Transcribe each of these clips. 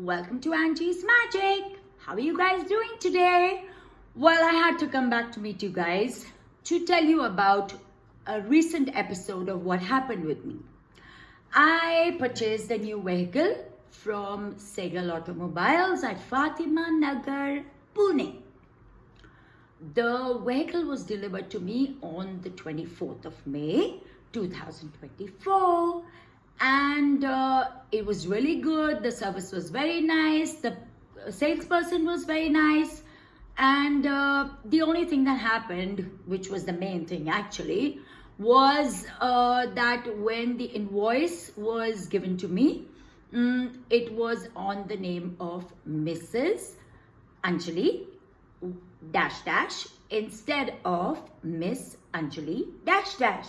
welcome to Angiesmagic. How are you guys doing today? Well, I had to come back to meet you guys to tell you about a recent episode of what happened with me. I purchased a new vehicle from Sehgal Automobiles at Fatima, Nagar, Pune. The vehicle was delivered to me on the 24th of May 2024, and it was really good. The service was very nice. The salesperson was very nice, and the only thing that happened, which was the main thing actually, was that when the invoice was given to me, it was on the name of Mrs. Anjali dash dash instead of Miss Anjali dash dash.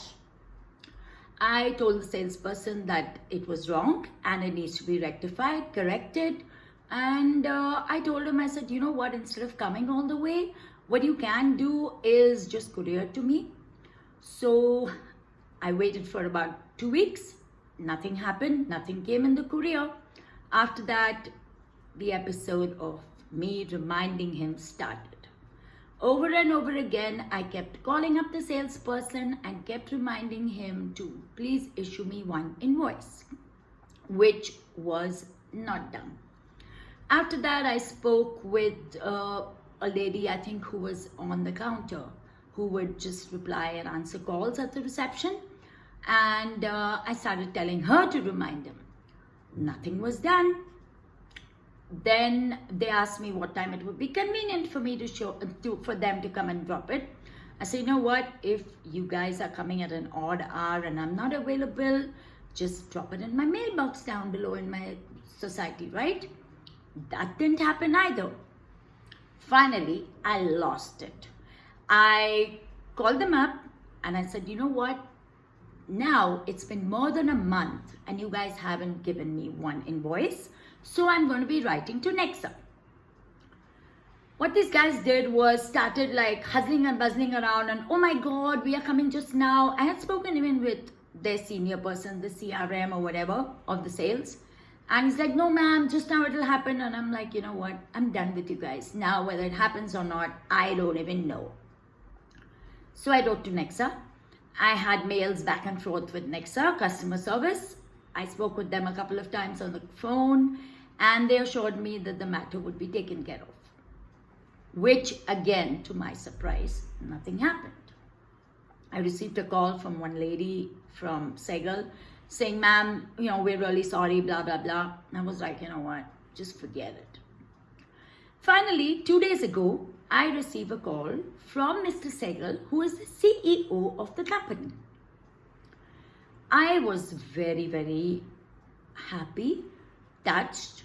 I told the salesperson that it was wrong and it needs to be rectified, corrected. And I told him, I said, you know what, instead of coming all the way, what you can do is just courier to me. So I waited for about 2 weeks. Nothing happened. Nothing came in the courier. After that, the episode of me reminding him started. Over and over again, I kept calling up the salesperson and kept reminding him to please issue me one invoice, which was not done. After that, I spoke with a lady, I think, who was on the counter, who would just reply and answer calls at the reception. And I started telling her to remind him. Nothing was done. Then they asked me what time it would be convenient for me for them to come and drop it. I said, you know what, if you guys are coming at an odd hour and I'm not available, just drop it in my mailbox down below in my society, right? That didn't happen either. Finally, I lost it. I called them up and I said, you know what, now it's been more than a month and you guys haven't given me one invoice. So I'm going to be writing to Nexa. What these guys did was started like hustling and bustling around and oh my God, we are coming just now. I had spoken even with their senior person, the CRM or whatever of the sales. And he's like, no ma'am, just now it'll happen. And I'm like, you know what? I'm done with you guys. Now whether it happens or not, I don't even know. So I wrote to Nexa. I had mails back and forth with Nexa, customer service. I spoke with them a couple of times on the phone and they assured me that the matter would be taken care of. Which again, to my surprise, nothing happened. I received a call from one lady from Sehgal saying, ma'am, you know, we're really sorry, blah, blah, blah. I was like, you know what, just forget it. Finally, 2 days ago, I received a call from Mr. Sehgal, who is the CEO of the company. I was very, very happy, touched,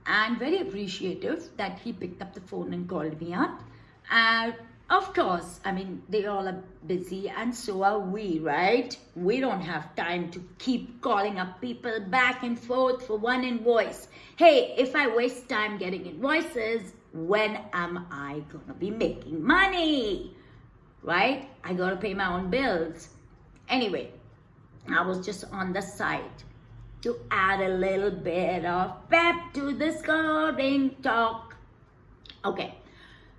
and very appreciative that he picked up the phone and called me up. And of course, I mean, they all are busy and so are we, right? We don't have time to keep calling up people back and forth for one invoice. Hey, if I waste time getting invoices, when am I gonna be making money? Right? I gotta pay my own bills. Anyway, I was just on the side to add a little bit of pep to the scoring talk. Okay,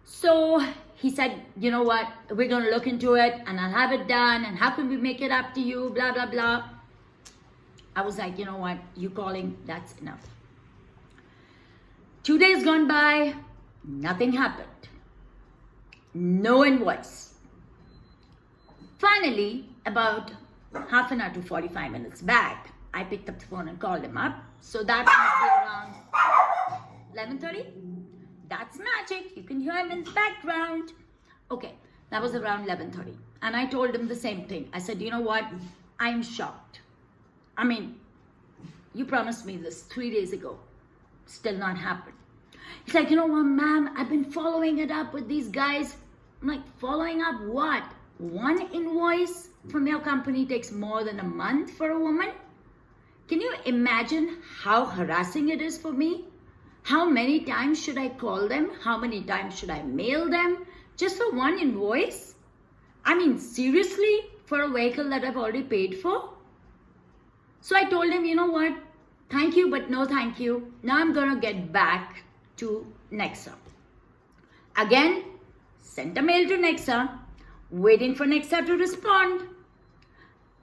so he said, you know what, we're going to look into it and I'll have it done and how can we make it up to you, blah, blah, blah. I was like, you know what, you calling, that's enough. 2 days gone by, nothing happened. No invoice. Finally, about half an hour to 45 minutes back, I picked up the phone and called him up. So that must be around 11:30. That's magic. You can hear him in the background. Okay, that was around 11:30. And I told him the same thing. I said, you know what? I'm shocked. I mean, you promised me this 3 days ago. Still not happened. He's like, you know what, ma'am? I've been following it up with these guys. I'm like, following up what? One invoice from your company takes more than a month for a woman? Can you imagine how harassing it is for me? How many times should I call them? How many times should I mail them? Just for one invoice? I mean, seriously? For a vehicle that I've already paid for? So I told him, you know what? Thank you, but no thank you. Now I'm going to get back to Nexa. Again, sent a mail to Nexa, waiting for Nexa to respond.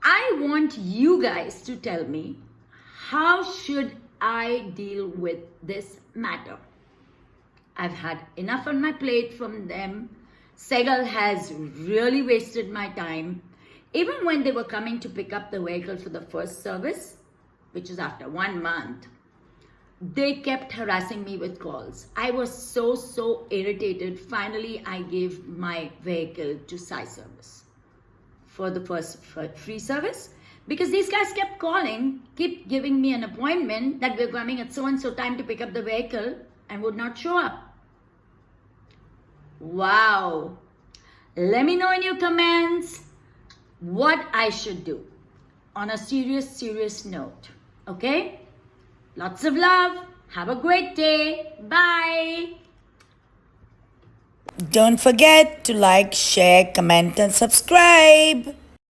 I want you guys to tell me, how should I deal with this matter? I've had enough on my plate from them. Sehgal has really wasted my time. Even when they were coming to pick up the vehicle for the first service, which is after 1 month, they kept harassing me with calls. I was so irritated. Finally, I gave my vehicle to Sai Service for the first free service, because these guys kept calling, keep giving me an appointment that we're coming at so and so time to pick up the vehicle, and would not show up. Wow. Let me know in your comments what I should do on a serious note. Okay? Lots of love. Have a great day. Bye. Don't forget to like, share, comment, and subscribe.